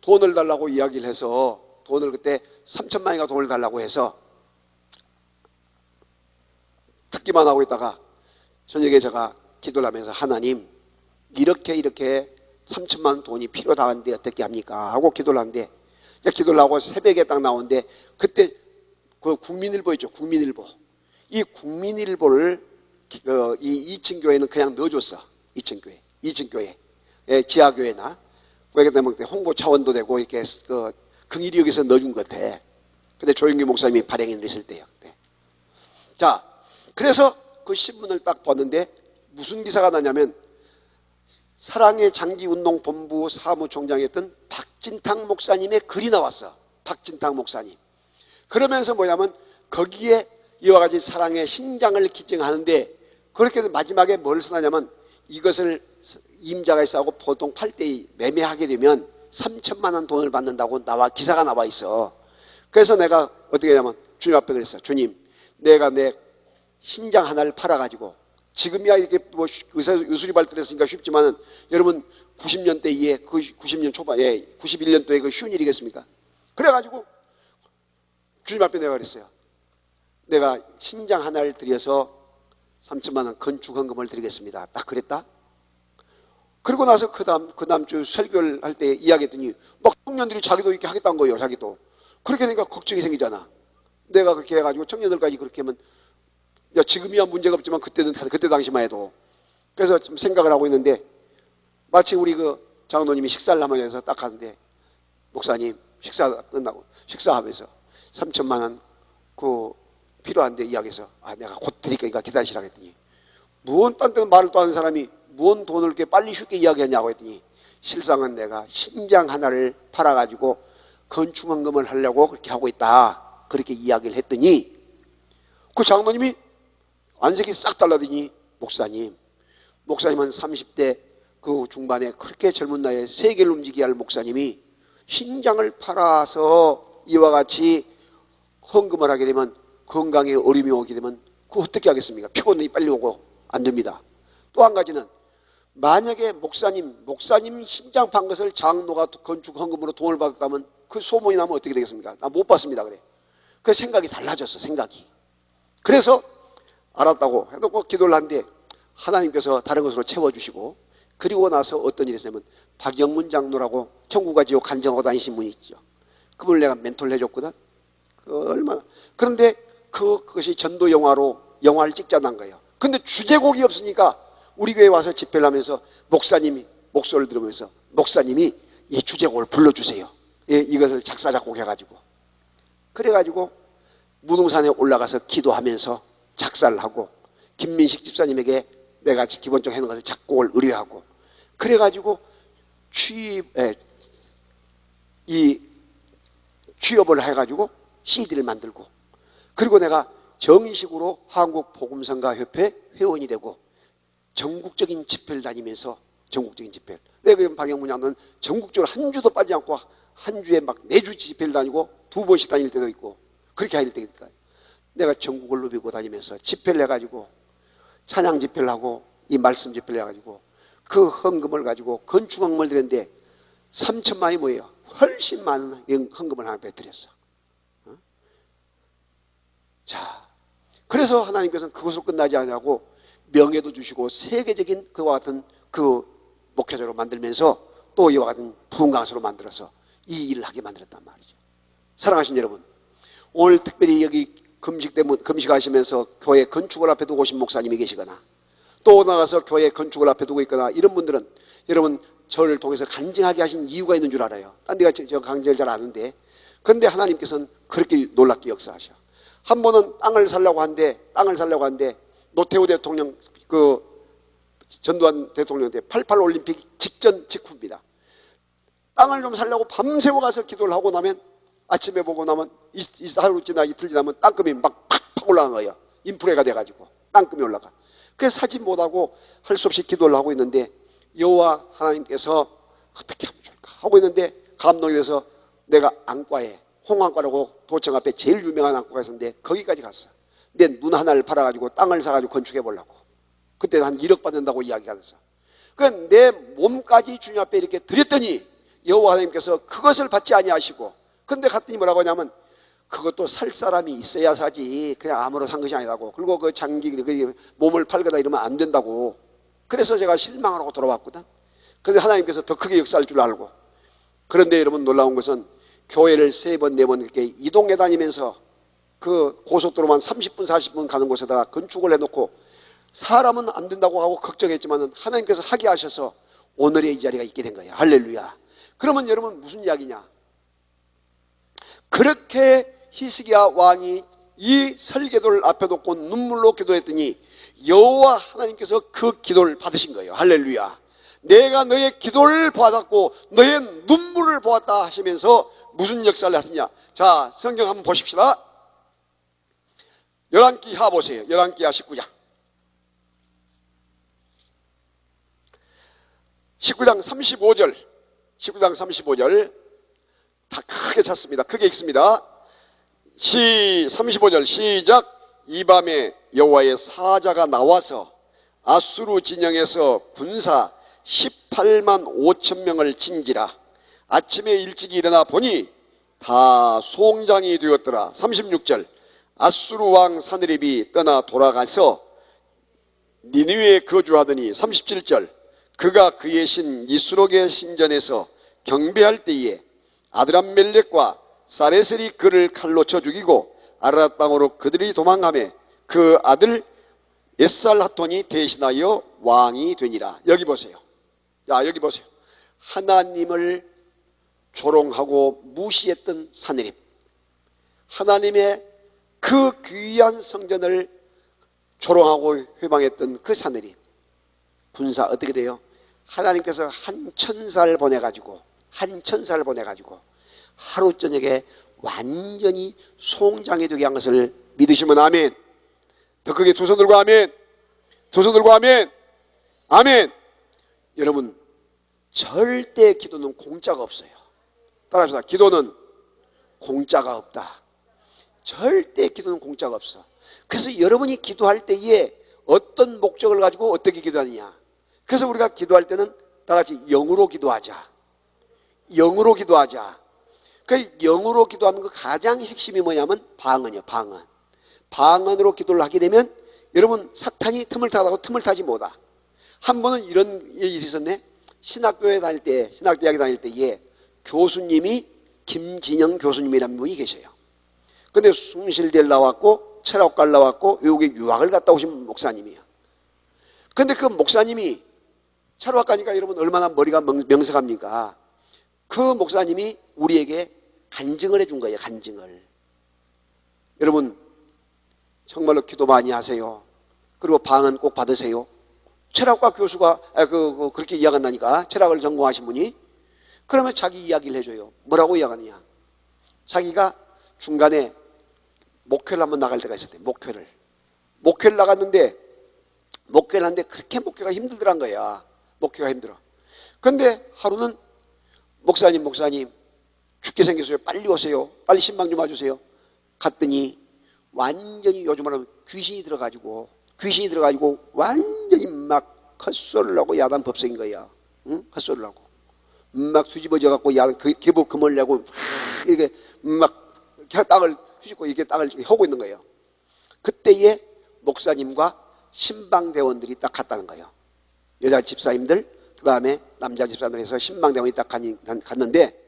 돈을 달라고 이야기를 해서 돈을 그때 3천만 원인가 돈을 달라고 해서 듣기만 하고 있다가 저녁에 제가 기도를 하면서 하나님 이렇게 3천만 원 돈이 필요하다는데 어떻게 합니까? 하고 기도를 하는데 기도를 하고 새벽에 딱 나오는데 그때 그 국민일보 있죠. 국민일보. 이 국민일보를 이 2층 교회는 그냥 넣어줬어. 2층 교회. 지하교회나 그렇게 되면 홍보 차원도 되고 이렇게 긍일이 여기서 넣어준 것 같아. 근데 조영기 목사님이 발행인을 했을 때요. 그때. 자, 그래서 그 신문을 딱 봤는데 무슨 기사가 나냐면 사랑의 장기운동본부 사무총장이었던 박진탕 목사님의 글이 나왔어. 박진탕 목사님. 그러면서 뭐냐면 거기에 이와 같이 사랑의 신장을 기증하는데 그렇게 마지막에 뭘 써냐면 이것을 임자가 있어하고 보통 팔 때 매매하게 되면 3천만 원 돈을 받는다고 기사가 나와 있어. 그래서 내가 어떻게 하냐면 주님 앞에 그랬어. 주님, 내가 내 신장 하나를 팔아가지고 지금이야 이렇게 뭐 의술이 발달했으니까 쉽지만은 여러분 90년대 이에 90년 초반에 91년도에 그 쉬운 일이겠습니까? 그래가지고 주님 앞에 내가 그랬어요. 내가 신장 하나를 드려서 3천만 원 건축헌금을 드리겠습니다. 딱 그랬다. 그리고 나서 그 다음 주 설교를 할 때 이야기했더니 막 청년들이 자기도 이렇게 하겠다는 거예요. 자기도. 그렇게 되니까 걱정이 생기잖아. 내가 그렇게 해가지고 청년들까지 그렇게 하면 야, 지금이야 문제가 없지만 그때 당시만 해도. 그래서 좀 생각을 하고 있는데, 마치 우리 그 장로님이 식사를 하면서 딱 하는데, 목사님, 식사 끝나고, 식사하면서 3천만 원, 필요한데 이야기해서, 내가 곧 드릴게니까 기다리시라 했더니, 무언 딴 데는 말을 또 하는 사람이, 무언 돈을 이렇게 빨리 쉽게 이야기하냐고 했더니, 실상은 내가 신장 하나를 팔아가지고 건축원금을 하려고 그렇게 하고 있다. 그렇게 이야기를 했더니, 그 장로님이 안색이 싹 달라더니, 목사님은 30대 그 중반에 그렇게 젊은 나이에 세계를 움직여야 할 목사님이 신장을 팔아서 이와 같이 헌금을 하게 되면 건강에 어려움이 오게 되면 그거 어떻게 하겠습니까? 피곤이 빨리 오고 안 됩니다. 또 한 가지는 만약에 목사님 신장 판 것을 장로가 건축 헌금으로 돈을 받았다면 그 소문이 나면 어떻게 되겠습니까? 나 못 받습니다. 그래. 그 생각이 달라졌어. 생각이. 그래서 알았다고 해놓고 기도를 하는데 하나님께서 다른 것으로 채워주시고, 그리고 나서 어떤 일이 있었냐면 박영문 장로라고 천국과 지옥 간증하고 다니신 분이 있죠. 그분을 내가 멘토를 해줬거든. 그런데 그것이 전도 영화를 찍자는 거예요. 근데 주제곡이 없으니까 우리 교회 와서 집회를 하면서 목사님이 목소리를 들으면서, 목사님이 이 주제곡을 불러주세요. 예, 이것을 작사 작곡해가지고. 그래가지고 무등산에 올라가서 기도하면서 작사를 하고, 김민식 집사님에게 내가 기본적으로 해놓은 것을 작곡을 의뢰하고, 그래가지고 취업을 해가지고 CD를 만들고, 그리고 내가 정식으로 한국복음성가협회 회원이 되고 전국적인 집회를 다니면서, 전국적인 집회를, 내가 박영문 장로는 전국적으로 한 주도 빠지지 않고 한 주에 막 4주 집회를 다니고 2번씩 다닐 때도 있고, 그렇게 해야 되니까 내가 전국을 누비고 다니면서 집회를 해가지고 찬양 집회를 하고 이 말씀 집회를 해가지고 그 헌금을 가지고 건축학을 드렸는데 3천만이 뭐예요? 훨씬 많은 헌금을 하나님께 드렸어. 자, 그래서 하나님께서는 그것으로 끝나지 않냐고 명예도 주시고 세계적인 그와 같은 그 목회자로 만들면서 또 이와 같은 부흥강사로 만들어서 이 일을 하게 만들었단 말이죠. 사랑하신 여러분, 오늘 특별히 여기 금식하시면서 교회 건축을 앞에 두고 오신 목사님이 계시거나 또 나가서 교회 건축을 앞에 두고 있거나 이런 분들은 여러분 저를 통해서 간증하게 하신 이유가 있는 줄 알아요. 딴 데가 저 강제를 잘 아는데, 그런데 하나님께서는 그렇게 놀랍게 역사하셔. 한 번은 땅을 살려고 하는데 노태우 대통령 전두환 대통령한테 88 올림픽 직후입니다. 땅을 좀 살려고 밤새워 가서 기도를 하고 나면, 아침에 보고 나면 하루 지나 이틀 지나면 땅금이 막 팍팍 올라간 거예요. 인프레가 돼가지고 땅금이 올라가. 그래서 사지 못하고 할 수 없이 기도를 하고 있는데 여호와 하나님께서 어떻게 하면 좋을까 하고 있는데 감동이 돼서 내가 안과에, 홍안과라고 도청 앞에 제일 유명한 안과가 있었는데 거기까지 갔어. 내 눈 하나를 팔아가지고 땅을 사가지고 건축해 보려고. 그때 한 1억 받는다고 이야기가 됐어. 그러니까 내 몸까지 주님 앞에 이렇게 드렸더니 여호와 하나님께서 그것을 받지 아니하시고, 근데 갔더니 뭐라고 하냐면 그것도 살 사람이 있어야 사지 그냥 아무로 산 것이 아니라고. 그리고 그 몸을 팔거나 이러면 안 된다고. 그래서 제가 실망을 하고 돌아왔거든. 그런데 하나님께서 더 크게 역사할 줄 알고. 그런데 여러분 놀라운 것은 교회를 3번 4번 이렇게 이동해 다니면서 그 고속도로만 30분 40분 가는 곳에다가 건축을 해놓고 사람은 안 된다고 하고 걱정했지만 하나님께서 하게 하셔서 오늘의 이 자리가 있게 된 거예요. 할렐루야. 그러면 여러분 무슨 이야기냐? 그렇게 히스기야 왕이 이 설계도를 앞에 놓고 눈물로 기도했더니 여호와 하나님께서 그 기도를 받으신 거예요. 할렐루야. 내가 너의 기도를 받았고 너의 눈물을 보았다 하시면서 무슨 역사를 하시냐? 자, 성경 한번 보십시다. 열왕기하 보세요. 열왕기하 19장. 19장 35절 다 크게 찾습니다. 크게 읽습니다. 35절 시작. 이 밤에 여호와의 사자가 나와서 아수르 진영에서 군사 18만 5천 명을 진지라. 아침에 일찍 일어나 보니 다 송장이 되었더라. 36절 아수르 왕 사느립이 떠나 돌아가서 니느웨에 거주하더니 37절 그가 그의 신 이스록의 신전에서 경배할 때에 아드람멜렉과 사레셀이 그를 칼로 쳐 죽이고 아라랏 땅으로 그들이 도망하며 그 아들 에살하돈이 대신하여 왕이 되니라. 여기 보세요. 자, 여기 보세요. 하나님을 조롱하고 무시했던 사내립, 하나님의 그 귀한 성전을 조롱하고 회방했던 그 사내립, 군사 어떻게 돼요? 하나님께서 한 천사를 보내가지고 하루 저녁에 완전히 송장이 되게 한 것을 믿으시면 아멘. 더 크게 두 손 들고 아멘. 두 손 들고 아멘. 아멘. 여러분, 절대 기도는 공짜가 없어요. 따라합시다. 기도는 공짜가 없다. 절대 기도는 공짜가 없어. 그래서 여러분이 기도할 때에 어떤 목적을 가지고 어떻게 기도하느냐. 그래서 우리가 기도할 때는 다 같이 영으로 기도하자. 영으로 기도하자. 그 영으로 기도하는 그 가장 핵심이 뭐냐면 방언이요. 방언으로 기도를 하게 되면 여러분 사탄이 틈을 타다고 틈을 타지 못하. 한 번은 이런 일이 있었네. 신학대학에 다닐 때에 교수님이 김진영 교수님이라는 분이 계셔요. 근데 숭실대를 나왔고 철학과를 나왔고 외국에 유학을 갔다 오신 목사님이에요. 근데 그 목사님이 철학과니까 여러분 얼마나 머리가 명석합니까? 그 목사님이 우리에게 간증을 해준 거예요. 간증을. 여러분 정말로 기도 많이 하세요. 그리고 방언 꼭 받으세요. 철학과 교수가 그렇게 이야기한다니까. 철학을 전공하신 분이. 그러면 자기 이야기를 해줘요. 뭐라고 이야기하느냐. 자기가 중간에 목회를 한번 나갈 때가 있었대. 목회를 나갔는데 목회를 하는데 그렇게 목회가 힘들더란 거야. 목회가 힘들어. 그런데 하루는 목사님 죽게 생겼어요. 빨리 오세요. 빨리 신방 좀 와주세요. 갔더니 완전히 요즘 말하면 귀신이 들어가지고 완전히 막 헛소리를 하고 야단 법석인 거야. 응? 헛소리를 하고 막 뒤집어져 갖고 개복 금을 내고 이렇게 막 땅을 휘젓고 이렇게 땅을 하고 있는 거예요. 그때에 목사님과 신방대원들이 딱 갔다는 거예요. 여자 집사님들 그 다음에 남자 집사님들 해서 신방대원이 딱 갔는데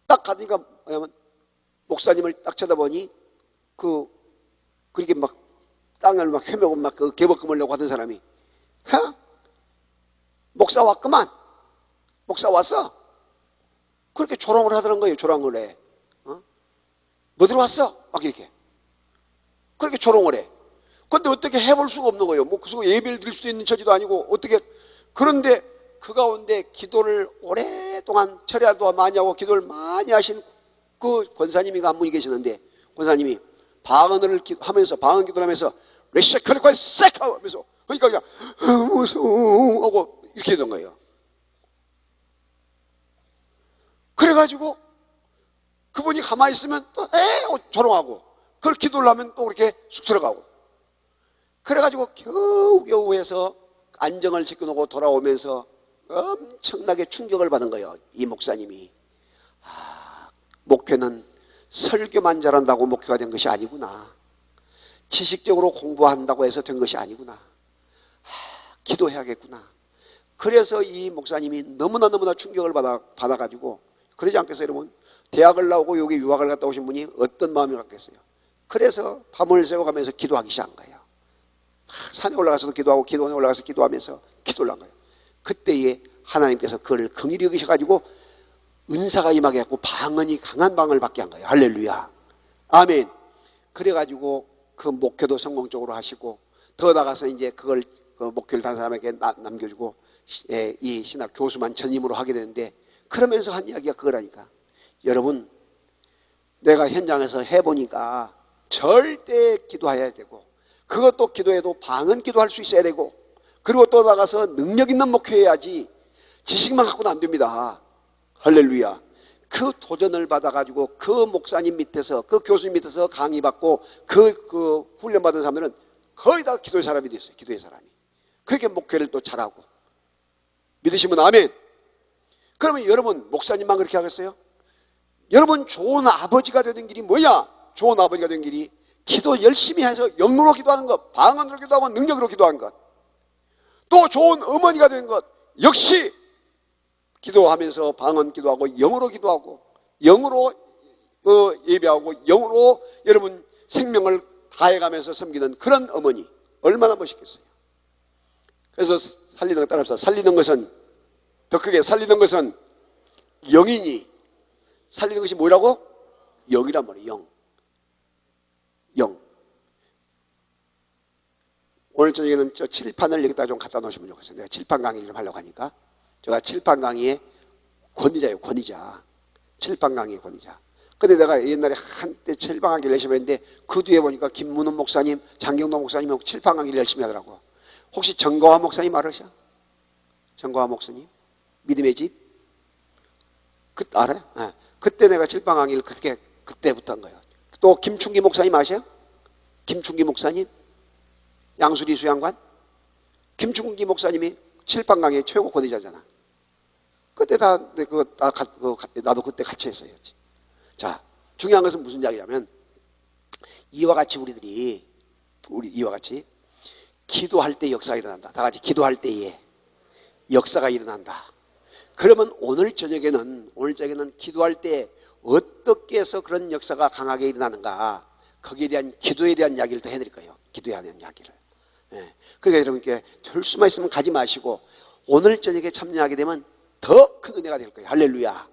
딱 가니까 뭐냐면 목사님을 딱 쳐다보니 그렇게 막 땅을 막 헤매고 막 그 개복 금을려고 하던 사람이 목사 왔구만. 목사 왔어. 그렇게 조롱을 하더란 거예요. 조롱을 해. 뭐 들어왔어? 막 이렇게. 그렇게 조롱을 해. 그런데 어떻게 해볼 수가 없는 거예요. 뭐 그래서 예배를 드릴 수도 있는 처지도 아니고 어떻게. 그런데 그 가운데 기도를 오랫동안 철야도 많이 하고 기도를 많이 하신 그 권사님이 한 분이 계시는데 권사님이 방언을 하면서 방언 기도를 하면서 레시카르카 세카 하면서 그러니까 그냥 무서워 하고 이렇게 되는 거예요. 그래가지고 그분이 가만히 있으면 또 조롱하고 그걸 기도를 하면 또 그렇게 쑥 들어가고 그래가지고 겨우겨우 해서 안정을 지켜놓고 돌아오면서 엄청나게 충격을 받은 거예요. 이 목사님이. 목회는 설교만 잘한다고 목회가 된 것이 아니구나. 지식적으로 공부한다고 해서 된 것이 아니구나. 기도해야겠구나. 그래서 이 목사님이 너무나 충격을 받아가지고 그러지 않겠어요 여러분? 대학을 나오고 여기 유학을 갔다 오신 분이 어떤 마음이 갖겠어요? 그래서 밤을 새워가면서 기도하기 시작한 거예요. 산에 올라가서도 기도하고 기도원에 올라가서 기도하면서 기도를 한 거예요. 그때에 하나님께서 그를 긍휼히 여기셔가지고 은사가 임하게 했고 방언이 강한 방언을 받게 한 거예요. 할렐루야. 아멘. 그래가지고 그 목회도 성공적으로 하시고 더 나가서 이제 그걸 목회를 단 사람에게 남겨주고 이 신학 교수만 전임으로 하게 되는데 그러면서 한 이야기가 그거라니까. 여러분 내가 현장에서 해보니까 절대 기도해야 되고 그것도 기도해도 방언 기도할 수 있어야 되고 그리고 또 나가서 능력 있는 목회해야지 지식만 갖고는 안 됩니다. 할렐루야. 그 도전을 받아가지고 그 목사님 밑에서 그 교수님 밑에서 강의받고 그 훈련받은 사람들은 거의 다 기도의 사람이 됐어요. 기도의 사람이. 그렇게 목회를 또 잘하고. 믿으시면 아멘. 그러면 여러분 목사님만 그렇게 하겠어요? 여러분 좋은 아버지가 되는 길이 뭐야? 좋은 아버지가 되는 길이 기도 열심히 해서 영으로 기도하는 것, 방언으로 기도하고 능력으로 기도하는 것. 또 좋은 어머니가 되는 것. 역시 기도하면서 방언 기도하고 영으로 기도하고 영으로 예배하고 영으로 여러분 생명을 다해가면서 섬기는 그런 어머니 얼마나 멋있겠어요. 그래서 살리는 거 따라합시다. 살리는 것은 더 크게 살리는 것은 영이니 살리는 것이 뭐라고? 영이란 말이에요. 영. 오늘 저녁에는 저 칠판을 여기다 좀 갖다 놓으시면 좋겠어요. 내가 칠판 강의를 좀 하려고 하니까. 제가 칠판 강의의 권위자예요. 권위자. 칠판 강의의 권위자. 근데 내가 옛날에 한때 칠판 강의를 열심히 했는데 그 뒤에 보니까 김문훈 목사님, 장경동 목사님하고 칠판 강의를 열심히 하더라고. 혹시 정거화 목사님 알으셔? 정거화 목사님? 믿음의 집? 알아요? 네. 그때 내가 칠판 강의를 그때부터 한 거예요. 또 김충기 목사님 아세요? 김충기 목사님? 양수리 수양관? 김충기 목사님이 칠판 강의 최고 권위자잖아. 그때 나도 그때 같이 했어요. 자, 중요한 것은 무슨 이야기냐면 이와 같이 우리 이와 같이 기도할 때 역사가 일어난다. 다 같이 기도할 때에 역사가 일어난다. 그러면 오늘 저녁에는 기도할 때 어떻게 해서 그런 역사가 강하게 일어나는가, 거기에 대한 기도에 대한 이야기를 더 해드릴 거예요. 기도에 대한 이야기를. 예. 그러니까 여러분께 될 수만 있으면 가지 마시고 오늘 저녁에 참여하게 되면 더 큰 은혜가 될 거예요. 할렐루야.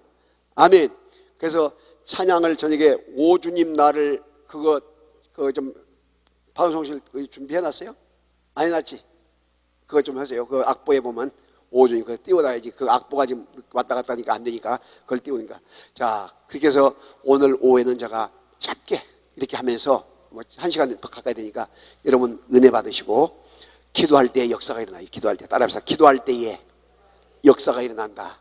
아멘. 그래서 찬양을 저녁에 오주님 나를 그거 좀 방송실 준비해놨어요? 안 해놨지? 그거 좀 하세요. 그 악보에 보면 오주님 그거 띄워놔야지. 그 악보가 지금 왔다 갔다 하니까 안 되니까 그걸 띄우니까. 자, 그렇게 해서 오늘 오후에는 제가 짧게 이렇게 하면서 뭐 1시간 더 가까이 되니까 여러분 은혜 받으시고 기도할 때에 역사가 일어나요. 기도할 때 따라합시다. 기도할 때에 역사가 일어난다.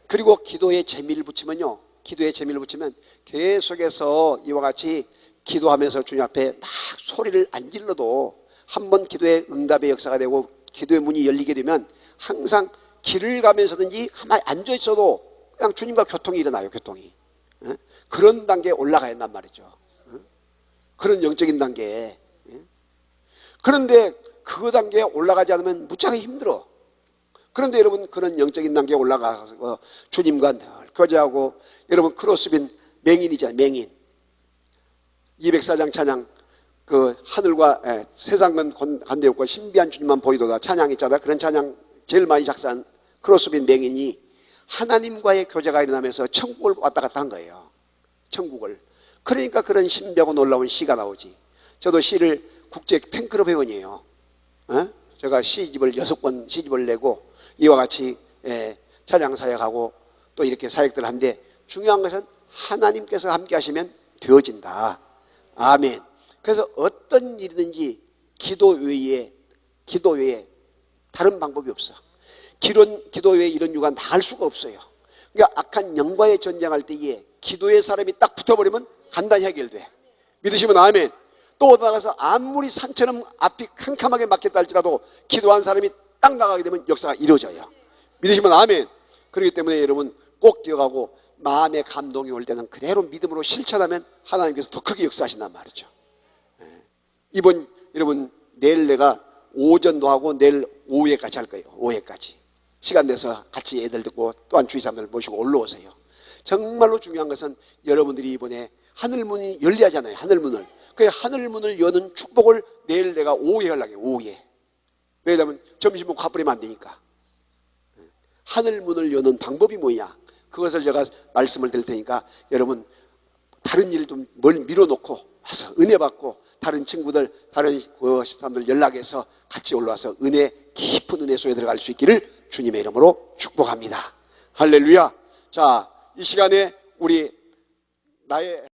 그리고 기도에 재미를 붙이면요. 기도에 재미를 붙이면 계속해서 이와 같이 기도하면서 주님 앞에 막 소리를 안 질러도 한번 기도의 응답의 역사가 되고 기도의 문이 열리게 되면 항상 길을 가면서든지 가만히 앉아 있어도 그냥 주님과 교통이 일어나요. 교통이. 그런 단계에 올라가야 한단 말이죠. 그런 영적인 단계에. 그런데 그 단계에 올라가지 않으면 무지하게 힘들어. 그런데 여러분 그런 영적인 단계에 올라가서 주님과 늘 교제하고 여러분 크로스빈 맹인이잖아요. 맹인. 204장 찬양 그 하늘과 세상은 간대없고 신비한 주님만 보이도다 찬양 있잖아요. 그런 찬양 제일 많이 작사한 크로스빈 맹인이 하나님과의 교제가 일어나면서 천국을 왔다 갔다 한 거예요. 천국을. 그러니까 그런 신비하고 놀라운 시가 나오지. 저도 시를 국제 팬클럽 회원이에요. 제가 시집을 6권 시집을 내고 이와 같이 찬양 사역하고 또 이렇게 사역들을 하는데 중요한 것은 하나님께서 함께 하시면 되어진다. 아멘. 그래서 어떤 일이든지 기도 외에 다른 방법이 없어. 기도 외에 이런 유가 나갈 수가 없어요. 그러니까 악한 영과의 전쟁할 때에 기도의 사람이 딱 붙어버리면 간단히 해결돼. 믿으시면 아멘. 또 나가서 아무리 산처럼 앞이 캄캄하게 막혔다 할지라도 기도한 사람이 딱 나가게 되면 역사가 이루어져요. 믿으시면 아멘. 그렇기 때문에 여러분 꼭 기억하고 마음의 감동이 올 때는 그대로 믿음으로 실천하면 하나님께서 더 크게 역사하신단 말이죠. 이번 여러분 내일 내가 오전도 하고 내일 오후에까지 할 거예요. 오후에까지. 시간 내서 같이 애들 듣고 또한 주위 사람들 모시고 올라오세요. 정말로 중요한 것은 여러분들이 이번에 하늘문이 열리잖아요. 하늘문을. 그 하늘문을 여는 축복을 내일 내가 오후에 하려고 해요. 오후에. 왜냐하면 점심 먹고 가버리면 안 되니까. 하늘문을 여는 방법이 뭐냐. 그것을 제가 말씀을 드릴 테니까 여러분 다른 일 좀 멀리 밀어놓고 와서 은혜 받고 다른 친구들 다른 그 사람들 연락해서 같이 올라와서 은혜 깊은 은혜 속에 들어갈 수 있기를 주님의 이름으로 축복합니다. 할렐루야. 자, 이 시간에 우리 나의